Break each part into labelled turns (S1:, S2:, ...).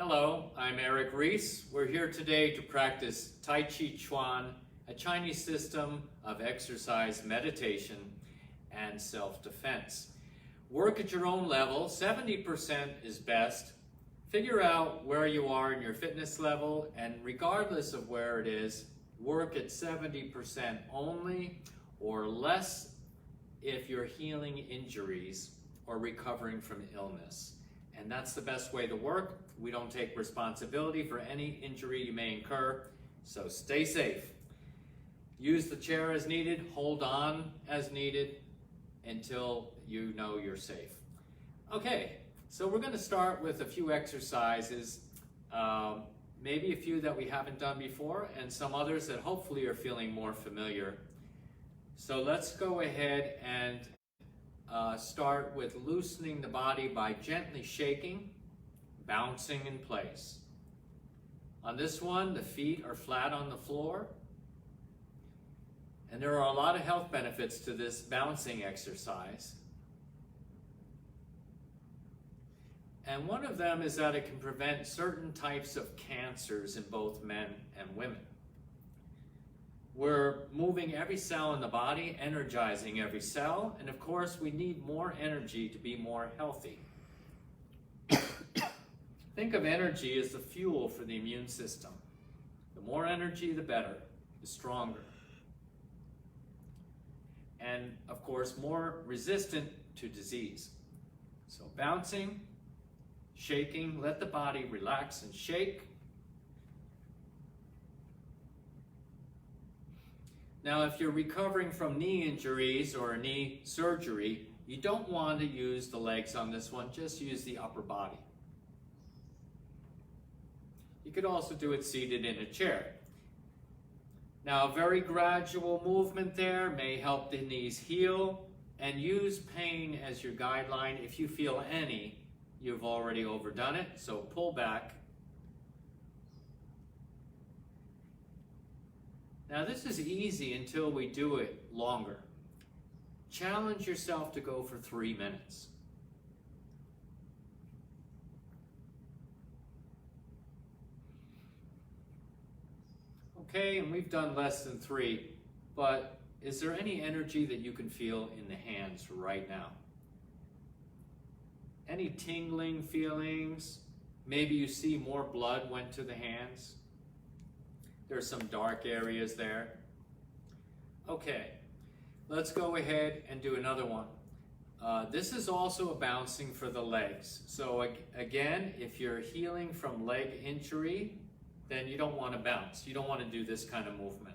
S1: Hello, I'm Eric Reese. We're here today to practice Tai Chi Chuan, a Chinese system of exercise, meditation, and self-defense. Work at your own level. 70% is best. Figure out where you are in your fitness level, and regardless of where it is, work at 70% only or less if you're healing injuries or recovering from illness. And that's the best way to work. We don't take responsibility for any injury you may incur, so stay safe. Use the chair as needed, hold on as needed until you know you're safe. Okay, so we're going to start with a few exercises, maybe a few that we haven't done before, and some others that hopefully are feeling more familiar. So let's go ahead and start with loosening the body by gently shaking, bouncing in place. On this one, the feet are flat on the floor. And there are a lot of health benefits to this bouncing exercise. And one of them is that it can prevent certain types of cancers in both men and women. We're moving every cell in the body, energizing every cell, and of course we need more energy to be more healthy. Think of energy as the fuel for the immune system. The more energy, the better, the stronger. And of course, more resistant to disease. So bouncing, shaking, let the body relax and shake. Now, if you're recovering from knee injuries or knee surgery, you don't want to use the legs on this one, just use the upper body. You could also do it seated in a chair. Now, a very gradual movement there may help the knees heal, and use pain as your guideline. If you feel any, you've already overdone it, so pull back. Now, this is easy until we do it longer. Challenge yourself to go for 3 minutes. Okay, and we've done less than 3, but is there any energy that you can feel in the hands right now? Any tingling feelings? Maybe you see more blood went to the hands. There's some dark areas there. Okay, let's go ahead and do another one. This is also a bouncing for the legs. So again, if you're healing from leg injury, then you don't want to bounce. You don't want to do this kind of movement.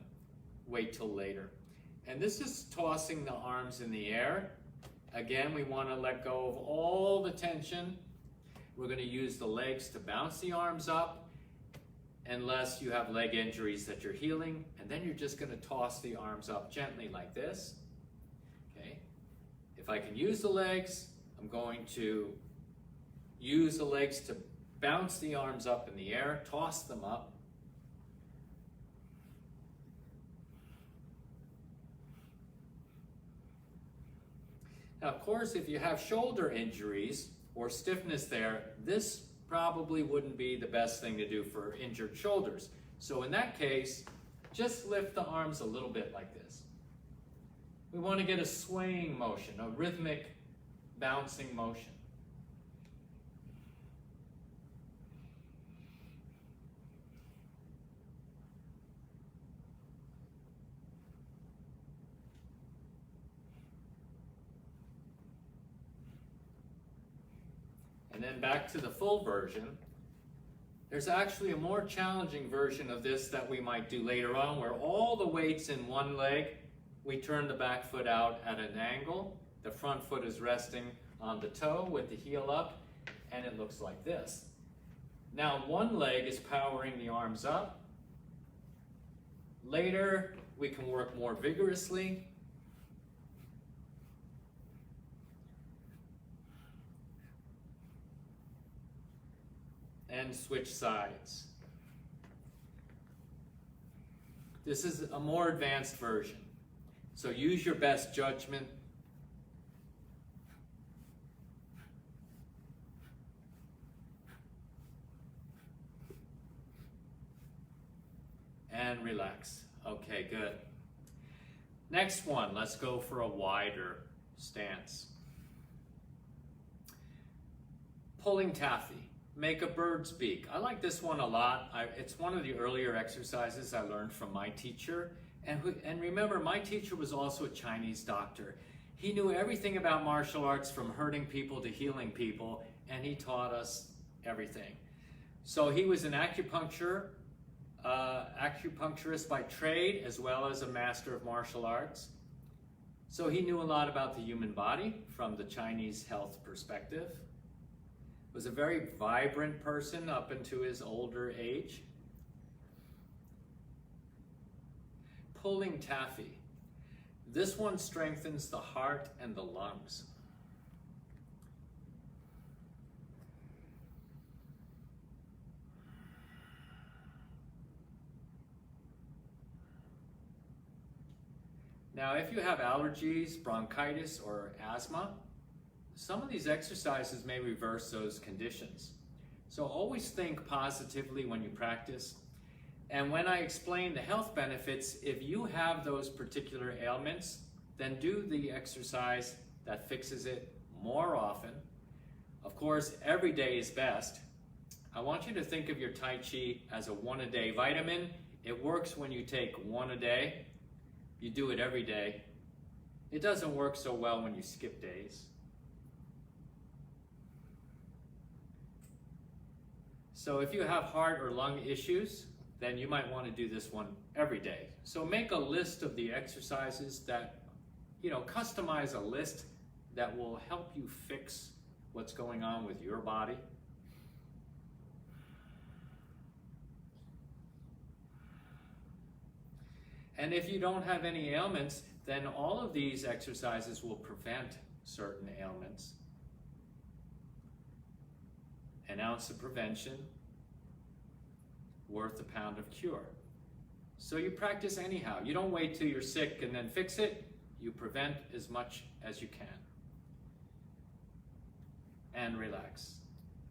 S1: Wait till later. And this is tossing the arms in the air. Again, we want to let go of all the tension. We're going to use the legs to bounce the arms up, unless you have leg injuries that you're healing. And then you're just going to toss the arms up gently like this. Okay. If I can use the legs, I'm going to use the legs to bounce the arms up in the air, toss them up. Now, of course, if you have shoulder injuries or stiffness there, this probably wouldn't be the best thing to do for injured shoulders. So in that case, just lift the arms a little bit like this. We want to get a swaying motion, a rhythmic bouncing motion. And then back to the full version. There's actually a more challenging version of this that we might do later on, where all the weight's in one leg. We turn the back foot out at an angle. The front foot is resting on the toe with the heel up, and it looks like this. Now, one leg is powering the arms up. Later, we can work more vigorously. And switch sides. This is a more advanced version. So use your best judgment. and relax. Okay, good. Next one, let's go for a wider stance. Pulling taffy. Make a bird's beak. I like this one a lot. It's one of the earlier exercises I learned from my teacher. And remember, my teacher was also a Chinese doctor. He knew everything about martial arts, from hurting people to healing people, and he taught us everything. So he was an acupuncturist by trade, as well as a master of martial arts. So he knew a lot about the human body from the Chinese health perspective. Was a very vibrant person up into his older age. Pulling taffy. This one strengthens the heart and the lungs. Now, if you have allergies, bronchitis, or asthma, some of these exercises may reverse those conditions. So always think positively when you practice. And when I explain the health benefits, if you have those particular ailments, then do the exercise that fixes it more often. Of course, every day is best. I want you to think of your Tai Chi as a 1-a-day vitamin. It works when you take 1 a day. You do it every day. It doesn't work so well when you skip days. So if you have heart or lung issues, then you might want to do this one every day. So make a list of the exercises that, customize a list that will help you fix what's going on with your body. And if you don't have any ailments, then all of these exercises will prevent certain ailments. An ounce of prevention worth a pound of cure. So you practice anyhow. You don't wait till you're sick and then fix it. You prevent as much as you can. And relax.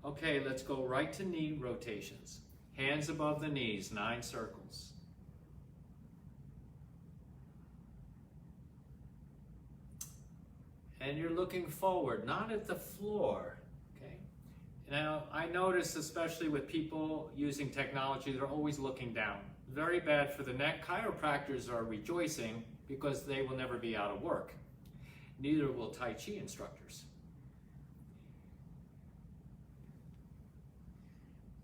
S1: Okay, let's go right to knee rotations. Hands above the knees, 9 circles. And you're looking forward, not at the floor. Now, I notice, especially with people using technology, they're always looking down. Very bad for the neck. Chiropractors are rejoicing because they will never be out of work. Neither will Tai Chi instructors.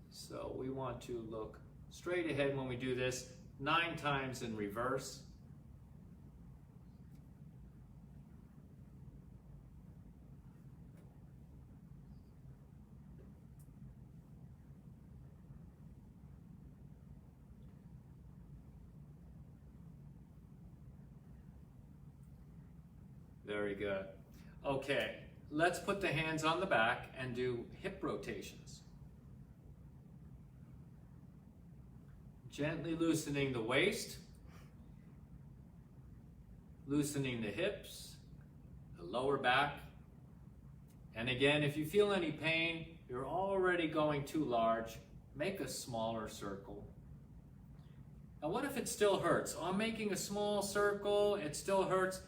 S1: So we want to look straight ahead when we do this, 9 times in reverse. Very good. Okay, let's put the hands on the back and do hip rotations. Gently loosening the waist, loosening the hips, the lower back. And again, if you feel any pain, you're already going too large, make a smaller circle. Now what if it still hurts? I'm making a small circle, it still hurts.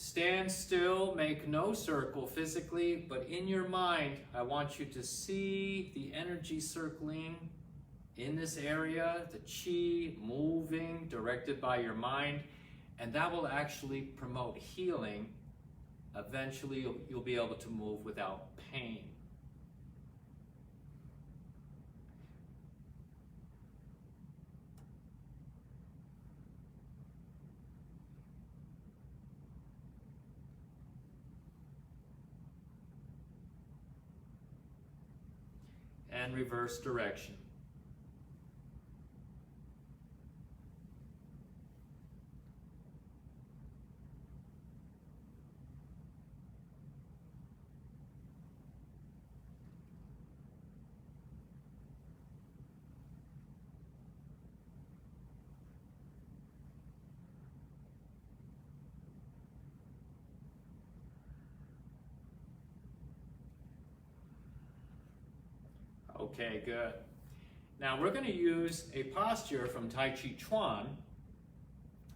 S1: Stand still, make no circle physically, but in your mind, I want you to see the energy circling in this area, the chi moving, directed by your mind, and that will actually promote healing. Eventually, you'll be able to move without pain. And reverse direction. Okay, good. Now we're going to use a posture from Tai Chi Chuan,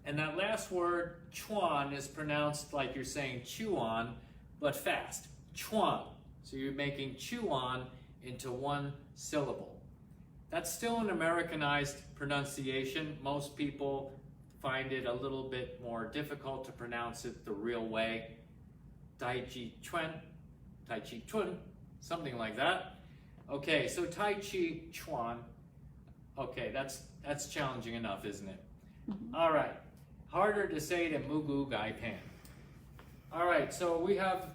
S1: and that last word, Chuan, is pronounced like you're saying Chuan, but fast. Chuan. So you're making Chuan into one syllable. That's still an Americanized pronunciation. Most people find it a little bit more difficult to pronounce it the real way. Tai Chi Chuan, Tai Chi Chun, something like that. Okay, so Tai Chi Chuan. Okay, that's challenging enough, isn't it?
S2: Mm-hmm.
S1: All right, harder to say than Mugu Gai Pan. All right, so we have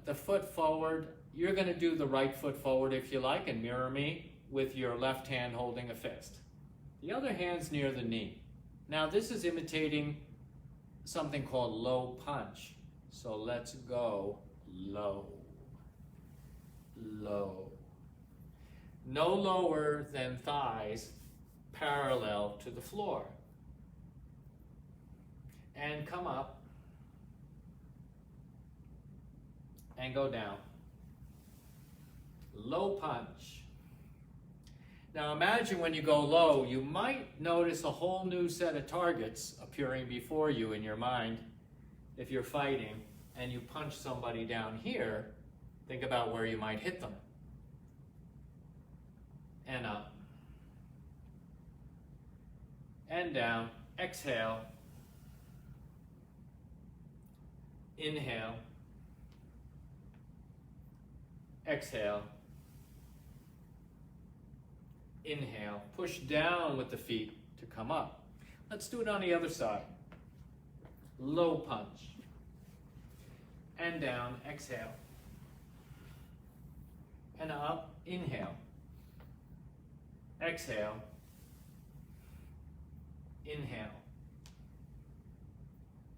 S1: the foot forward. You're going to do the right foot forward if you like and mirror me with your left hand holding a fist. The other hand's near the knee. Now this is imitating something called low punch. So let's go low, low. No lower than thighs parallel to the floor. And come up and go down. Low punch. Now imagine when you go low, you might notice a whole new set of targets appearing before you in your mind. If you're fighting and you punch somebody down here, think about where you might hit them. And up. And down. Exhale. Inhale. Exhale. Inhale. Push down with the feet to come up. Let's do it on the other side. Low punch. And down. Exhale. And up. Inhale. Exhale. Inhale.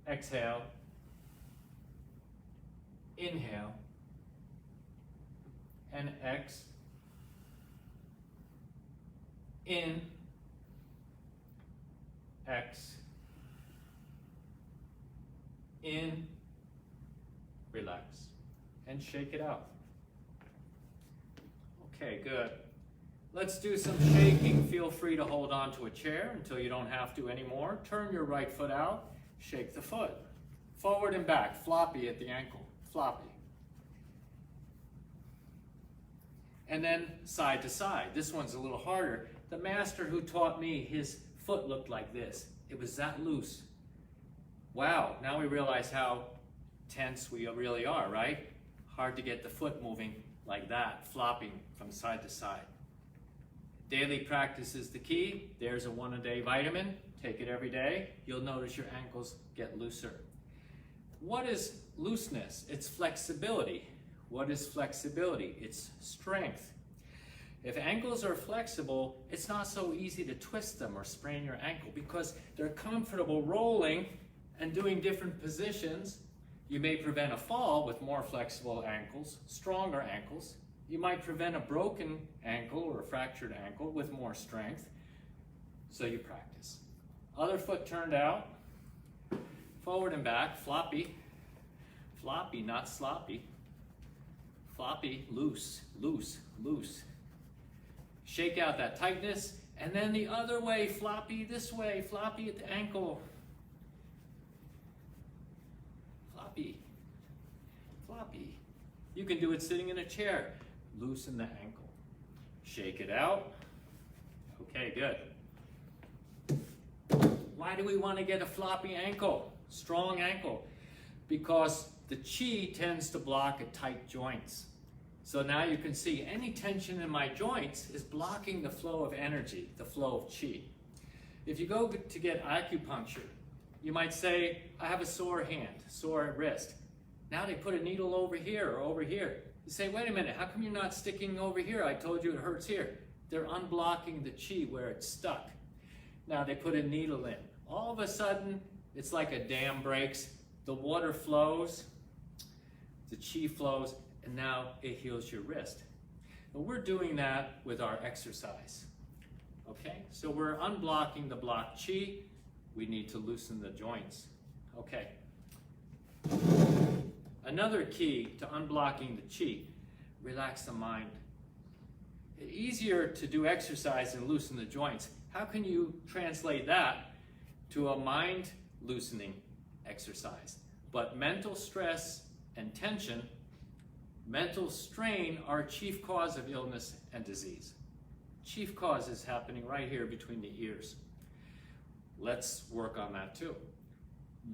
S1: Exhale. Inhale. And X. In. X. In. Relax. And shake it out. Okay, good. Let's do some shaking. Feel free to hold on to a chair until you don't have to anymore. Turn your right foot out. Shake the foot. Forward and back. Floppy at the ankle. Floppy. And then side to side. This one's a little harder. The master who taught me, his foot looked like this. It was that loose. Wow, now we realize how tense we really are, right? Hard to get the foot moving like that, flopping from side to side. Daily practice is the key. There's a 1-a-day vitamin. Take it every day. You'll notice your ankles get looser. What is looseness? It's flexibility. What is flexibility? It's strength. If ankles are flexible, it's not so easy to twist them or sprain your ankle because they're comfortable rolling and doing different positions. You may prevent a fall with more flexible ankles, stronger ankles. You might prevent a broken ankle or a fractured ankle with more strength. So you practice. Other foot turned out, forward and back, floppy. Floppy, not sloppy. Floppy, loose, loose, loose. Shake out that tightness, and then the other way, floppy this way, floppy at the ankle. Floppy, floppy. You can do it sitting in a chair. Loosen the ankle. Shake it out. Okay, good. Why do we want to get a floppy ankle, strong ankle? Because the chi tends to block at tight joints. So now you can see any tension in my joints is blocking the flow of energy, the flow of chi. If you go to get acupuncture, you might say, I have a sore hand, sore wrist. Now they put a needle over here or over here. You say, wait a minute, how come you're not sticking over here? I told you it hurts here. They're unblocking the chi where it's stuck. Now they put a needle in. All of a sudden, it's like a dam breaks. The water flows, the chi flows, and now it heals your wrist. And we're doing that with our exercise. Okay, so we're unblocking the blocked chi. We need to loosen the joints. Okay. Another key to unblocking the chi, relax the mind. Easier to do exercise and loosen the joints. How can you translate that to a mind loosening exercise? But mental stress and tension, mental strain are chief cause of illness and disease. Chief cause is happening right here between the ears. Let's work on that too.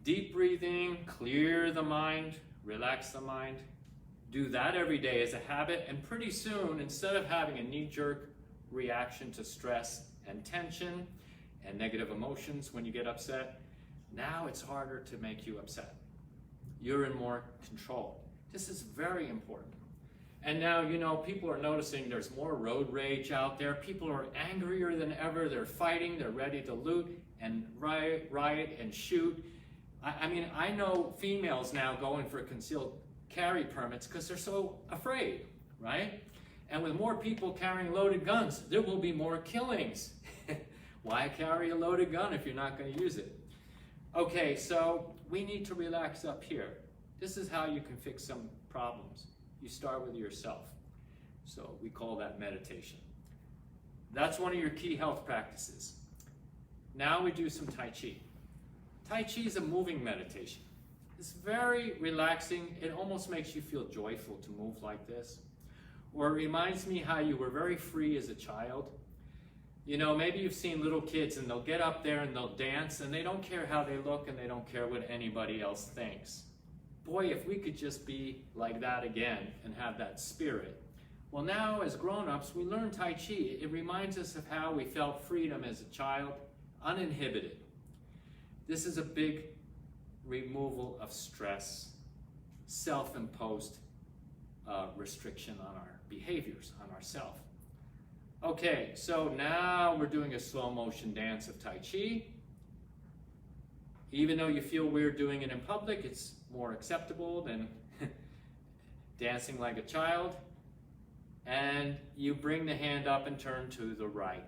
S1: Deep breathing, clear the mind, relax the mind. Do that every day as a habit, and pretty soon, instead of having a knee-jerk reaction to stress and tension and negative emotions when you get upset, now it's harder to make you upset. You're in more control. This is very important. And now, you know, people are noticing there's more road rage out there. People are angrier than ever. They're fighting. They're ready to loot and riot and shoot. I mean, I know females now going for concealed carry permits because they're so afraid, right? And with more people carrying loaded guns, there will be more killings. Why carry a loaded gun if you're not going to use it? Okay, so we need to relax up here. This is how you can fix some problems. You start with yourself. So we call that meditation. That's one of your key health practices. Now we do some Tai Chi. Tai Chi is a moving meditation. It's very relaxing. It almost makes you feel joyful to move like this. Or it reminds me how you were very free as a child. You know, maybe you've seen little kids and they'll get up there and they'll dance and they don't care how they look and they don't care what anybody else thinks. Boy, if we could just be like that again and have that spirit. Well, now as grown-ups, we learn Tai Chi. It reminds us of how we felt freedom as a child, uninhibited. This is a big removal of stress, self-imposed restriction on our behaviors, on ourself. Okay, so now we're doing a slow motion dance of Tai Chi. Even though you feel weird doing it in public, it's more acceptable than dancing like a child. And you bring the hand up and turn to the right.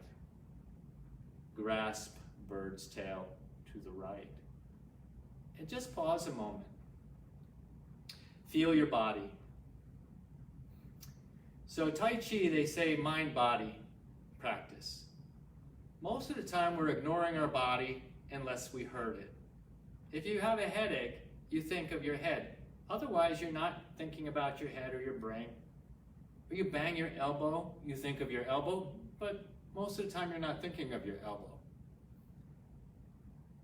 S1: Grasp bird's tail to the right. And just pause a moment. Feel your body. So Tai Chi, they say mind-body practice. Most of the time we're ignoring our body unless we hurt it. If you have a headache, you think of your head. Otherwise, you're not thinking about your head or your brain. Or you bang your elbow, you think of your elbow, but most of the time you're not thinking of your elbow.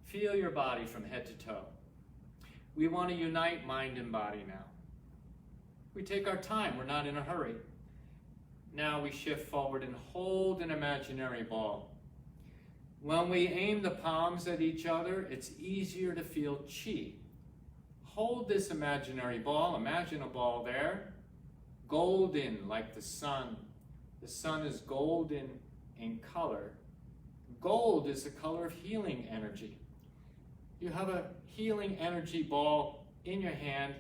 S1: Feel your body from head to toe. We want to unite mind and body now. We take our time, we're not in a hurry. Now we shift forward and hold an imaginary ball. When we aim the palms at each other, it's easier to feel chi. Hold this imaginary ball, imagine a ball there, golden like the sun. The sun is golden in color. Gold is the color of healing energy. You have a healing energy ball in your hand.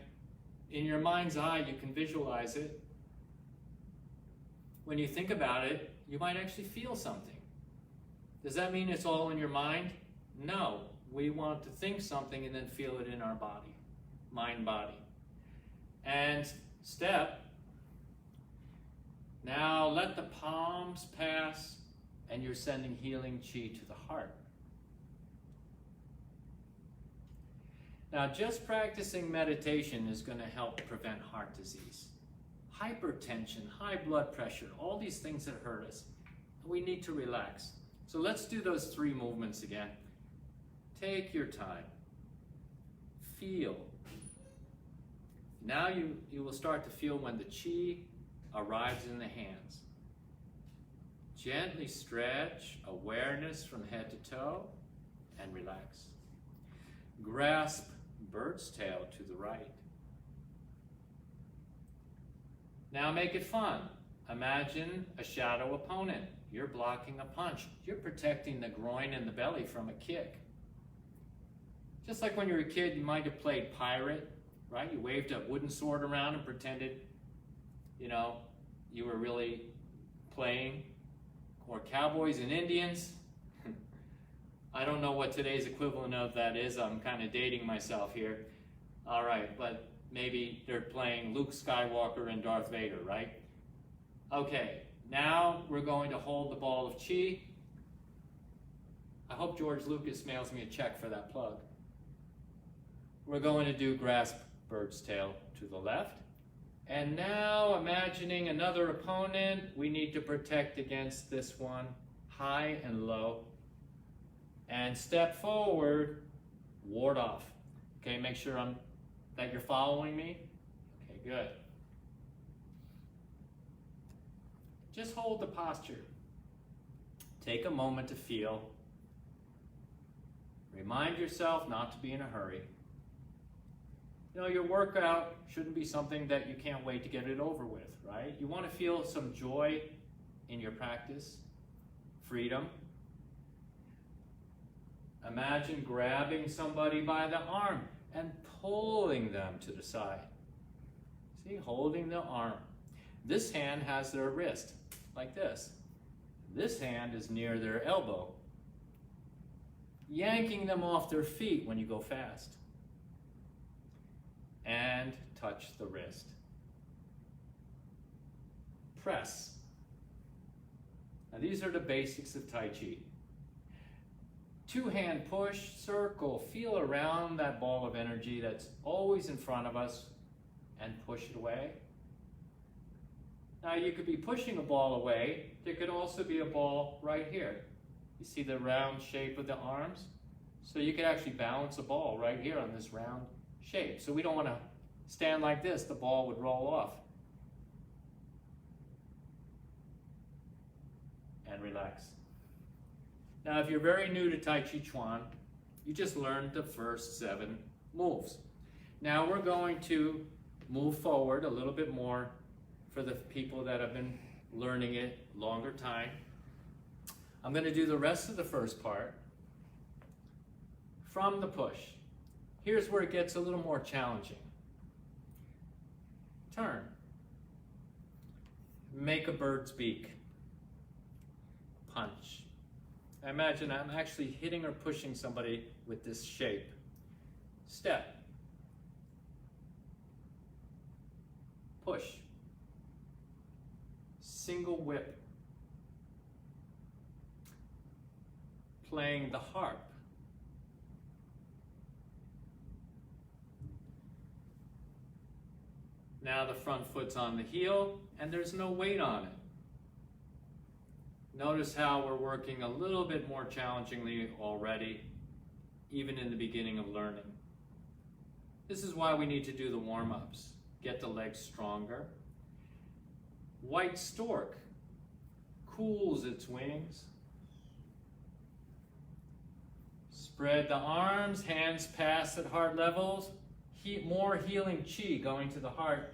S1: In your mind's eye, you can visualize it. When you think about it, you might actually feel something. Does that mean it's all in your mind? No. We want to think something and then feel it in our body. Mind, body. And step. Now let the palms pass and you're sending healing chi to the heart. Now just practicing meditation is going to help prevent heart disease. Hypertension, high blood pressure, all these things that hurt us. We need to relax. So let's do those 3 movements again. Take your time. Feel. Now you will start to feel when the chi arrives in the hands. Gently stretch, awareness from head to toe, and relax. Grasp bird's tail to the right. Now make it fun. Imagine a shadow opponent. You're blocking a punch. You're protecting the groin and the belly from a kick. Just like when you were a kid, you might have played pirate, right? You waved a wooden sword around and pretended, you know, you were really playing. Or cowboys and Indians. I don't know what today's equivalent of that is. I'm kind of dating myself here. All right, but maybe they're playing Luke Skywalker and Darth Vader, right? Okay, Now we're going to hold the ball of chi. I hope George Lucas mails me a check for that plug. We're going to do grasp bird's tail to the left. And now, imagining another opponent, we need to protect against this one, high and low. And step forward, ward off. Okay, make sure that you're following me. Okay, good. Just hold the posture. Take a moment to feel. Remind yourself not to be in a hurry. You know, your workout shouldn't be something that you can't wait to get it over with, right? You want to feel some joy in your practice, freedom. Imagine grabbing somebody by the arm and pulling them to the side. See, holding the arm. This hand has their wrist, like this. This hand is near their elbow. Yanking them off their feet when you go fast. And touch the wrist. Press. Now these are the basics of Tai Chi. Two-hand push, circle, feel around that ball of energy that's always in front of us and push it away. Now you could be pushing a ball away. There could also be a ball right here. You see the round shape of the arms? So you could actually balance a ball right here on this round shape. So we don't want to stand like this, the ball would roll off. And relax. Now if you're very new to Tai Chi Chuan, you just learned the first 7 moves. Now we're going to move forward a little bit more for the people that have been learning it longer time. I'm going to do the rest of the first part from the push. Here's where it gets a little more challenging. Turn. Make a bird's beak. Punch. I imagine I'm actually hitting or pushing somebody with this shape. Step. Push. Single whip. Playing the harp. Now the front foot's on the heel and there's no weight on it. Notice how we're working a little bit more challengingly already, even in the beginning of learning. This is why we need to do the warm-ups. Get the legs stronger. White stork cools its wings. Spread the arms, hands pass at heart levels. More healing chi going to the heart.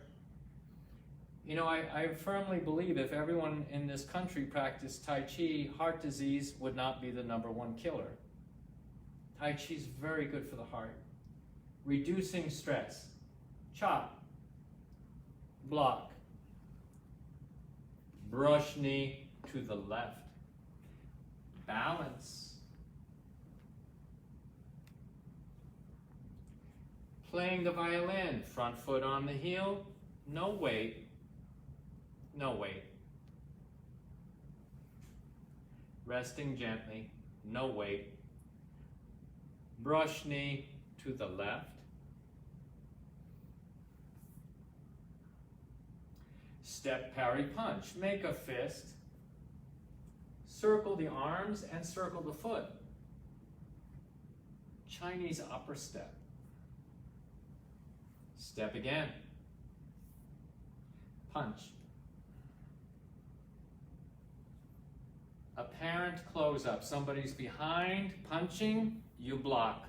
S1: You know, I firmly believe if everyone in this country practiced Tai Chi, heart disease would not be the #1 killer. Tai Chi is very good for the heart. Reducing stress. Chop. Block. Brush knee to the left. Balance. Playing the violin, front foot on the heel, no weight, no weight. Resting gently, no weight. Brush knee to the left. Step, parry, punch. Make a fist. Circle the arms and circle the foot. Chinese opera step. Step again. Punch. Apparent close-up. Somebody's behind, punching, you block.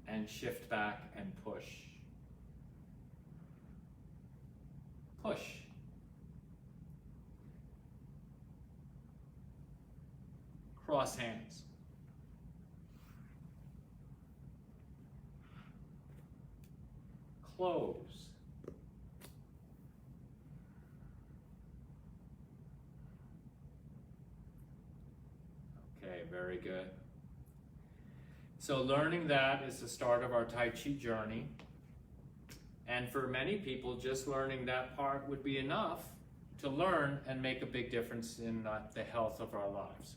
S1: And shift back and push. Push. Cross hands. Close. Okay, very good. So learning that is the start of our Tai Chi journey. And for many people, just learning that part would be enough to learn and make a big difference in the health of our lives.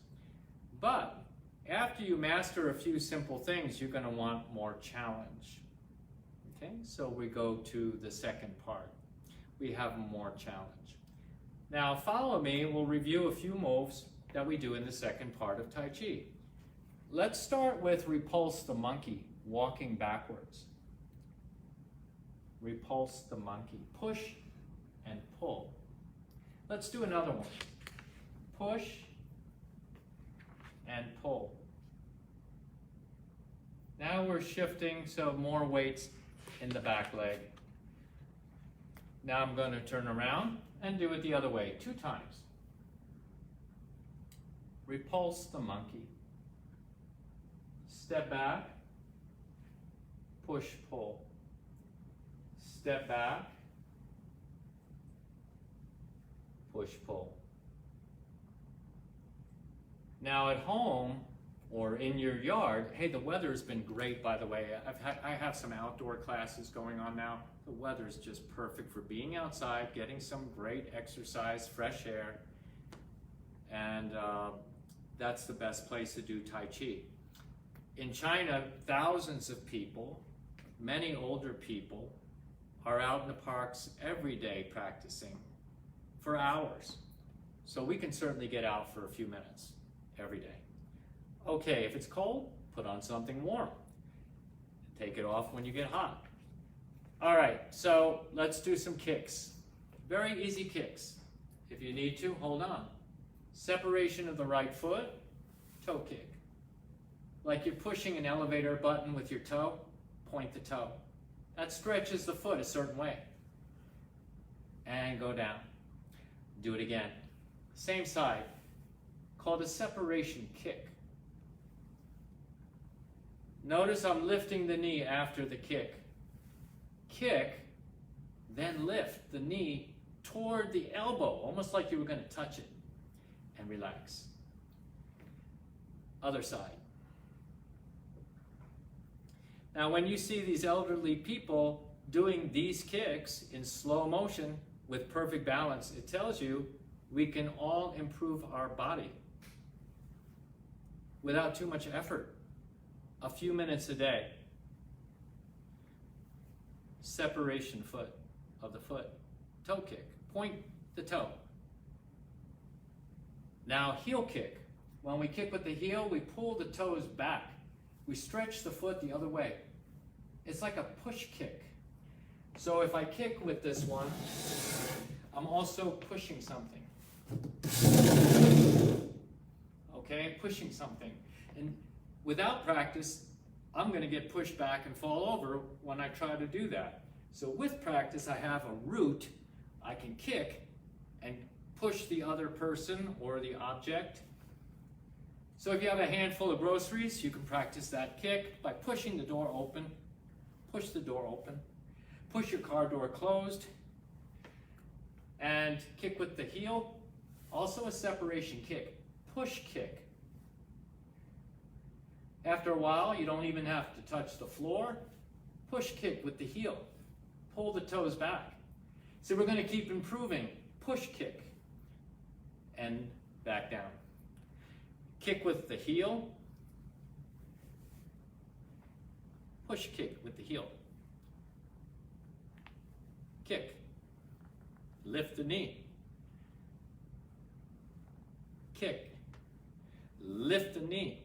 S1: But after you master a few simple things, you're going to want more challenge. Okay, so we go to the second part. We have more challenge. Now follow me, we'll review a few moves that we do in the second part of Tai Chi. Let's start with repulse the monkey, walking backwards. Repulse the monkey. Push and pull. Let's do another one. Push and pull. Now we're shifting, so more weights in the back leg. Now I'm going to turn around and do it the other way 2 times. Repulse the monkey. Step back. Push, pull. Step back. Push, pull. Now at home or in your yard, hey, the weather's been great, by the way. I have some outdoor classes going on now. The weather's just perfect for being outside, getting some great exercise, fresh air, and that's the best place to do Tai Chi. In China, thousands of people, many older people, are out in the parks every day practicing for hours. So we can certainly get out for a few minutes every day. Okay, if it's cold, put on something warm. Take it off when you get hot. All right, so let's do some kicks. Very easy kicks. If you need to, hold on. Separation of the right foot, toe kick. Like you're pushing an elevator button with your toe, point the toe. That stretches the foot a certain way. And go down. Do it again. Same side. Called a separation kick. Notice I'm lifting the knee after the kick. Kick, then lift the knee toward the elbow, almost like you were going to touch it, and relax. Other side. Now when you see these elderly people doing these kicks in slow motion with perfect balance, it tells you we can all improve our body without too much effort. A few minutes a day. Separation of the foot. Toe kick. Point the toe. Now heel kick. When we kick with the heel, we pull the toes back. We stretch the foot the other way. It's like a push kick. So if I kick with this one, I'm also pushing something. Okay, pushing something. And without practice, I'm going to get pushed back and fall over when I try to do that. So with practice, I have a root. I can kick and push the other person or the object. So if you have a handful of groceries, you can practice that kick by pushing the door open. Push the door open. Push your car door closed. And kick with the heel. Also a separation kick. Push kick. After a while, you don't even have to touch the floor. Push kick with the heel. Pull the toes back. So we're going to keep improving. Push kick. And back down. Kick with the heel. Push kick with the heel. Kick. Lift the knee. Kick. Lift the knee.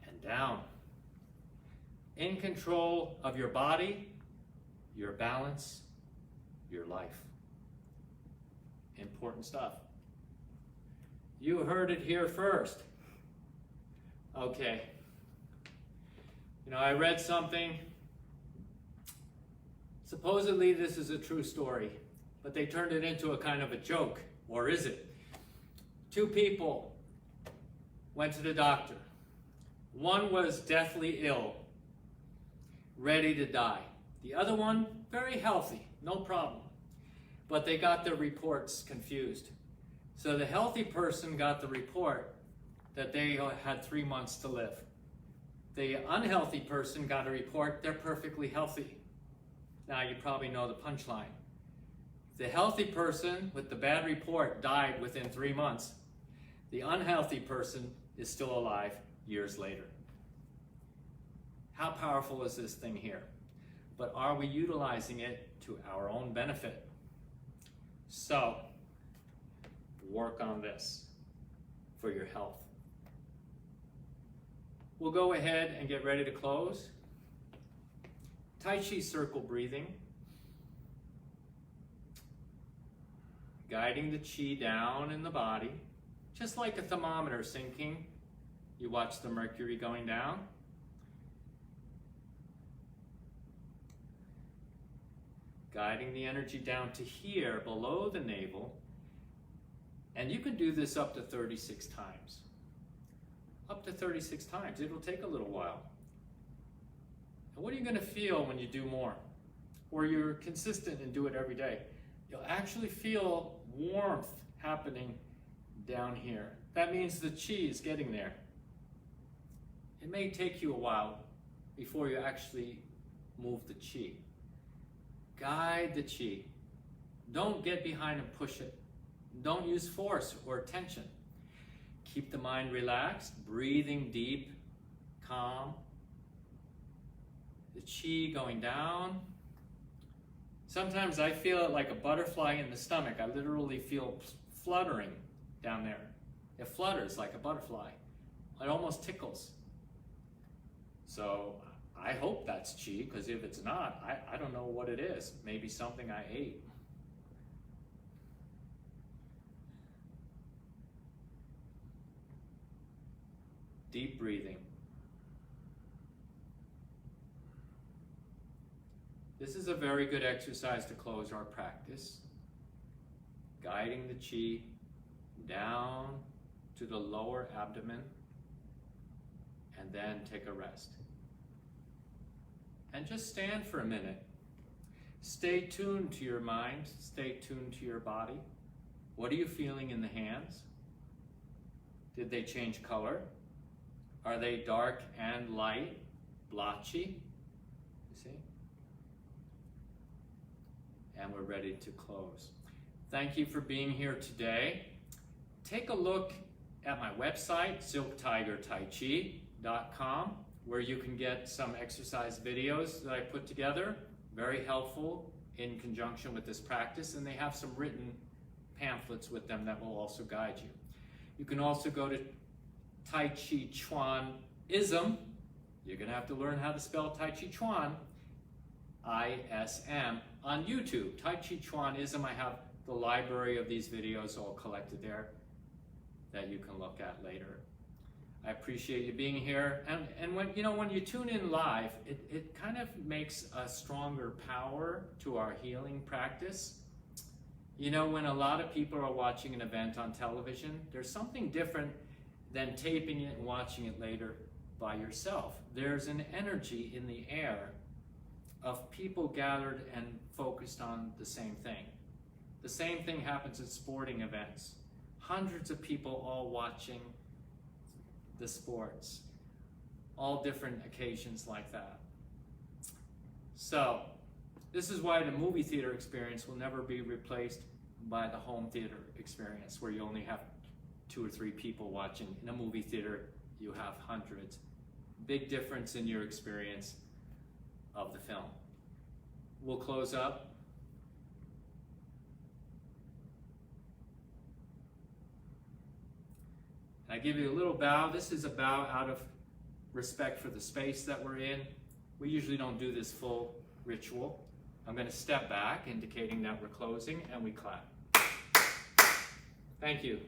S1: And down. In control of your body, your balance, your life. Important stuff. You heard it here first. Okay. You know, I read something. Supposedly this is a true story, but they turned it into a kind of a joke. Or is it? 2 people went to the doctor. One was deathly ill, ready to die. The other one, very healthy, no problem. But they got their reports confused. So the healthy person got the report that they had 3 months to live. The unhealthy person got a report they're perfectly healthy. Now you probably know the punchline. The healthy person with the bad report died within 3 months. The unhealthy person is still alive years later. How powerful is this thing here? But are we utilizing it to our own benefit? So, work on this for your health. We'll go ahead and get ready to close. Tai Chi circle breathing. Guiding the chi down in the body, just like a thermometer sinking. You watch the mercury going down. Guiding the energy down to here, below the navel. And you can do this up to 36 times. Up to 36 times. It'll take a little while. And what are you going to feel when you do more? Or you're consistent and do it every day? You'll actually feel warmth happening down here. That means the chi is getting there. It may take you a while before you actually move the chi. Guide the chi. Don't get behind and push it. Don't use force or tension. Keep the mind relaxed, breathing deep, calm. The chi going down. Sometimes I feel it like a butterfly in the stomach. I literally feel fluttering down there. It flutters like a butterfly. It almost tickles. So I hope that's chi, because if it's not, I don't know what it is. Maybe something I ate. Deep breathing. This is a very good exercise to close our practice. Guiding the chi down to the lower abdomen, and then take a rest. And just stand for a minute. Stay tuned to your mind, stay tuned to your body. What are you feeling in the hands? Did they change color? Are they dark and light, blotchy? You see? And we're ready to close. Thank you for being here today. Take a look at my website, silktigertaichi.com, where you can get some exercise videos that I put together, very helpful in conjunction with this practice, and they have some written pamphlets with them that will also guide you. You can also go to Tai Chi Chuan-ism. You're going to have to learn how to spell Tai Chi Chuan, I-S-M, on YouTube. Tai Chi Chuan-ism, I have the library of these videos all collected there that you can look at later. I appreciate you being here. And when you tune in live, it kind of makes a stronger power to our healing practice. You know, when a lot of people are watching an event on television, there's something different than taping it and watching it later by yourself. There's an energy in the air of people gathered and focused on the same thing. The same thing happens at sporting events. Hundreds of people all watching the sports. All different occasions like that. So, this is why the movie theater experience will never be replaced by the home theater experience, where you only have 2 or 3 people watching. In a movie theater, you have hundreds. Big difference in your experience of the film. We'll close up. I give you a little bow. This is a bow out of respect for the space that we're in. We usually don't do this full ritual. I'm going to step back, indicating that we're closing, and we clap. Thank you.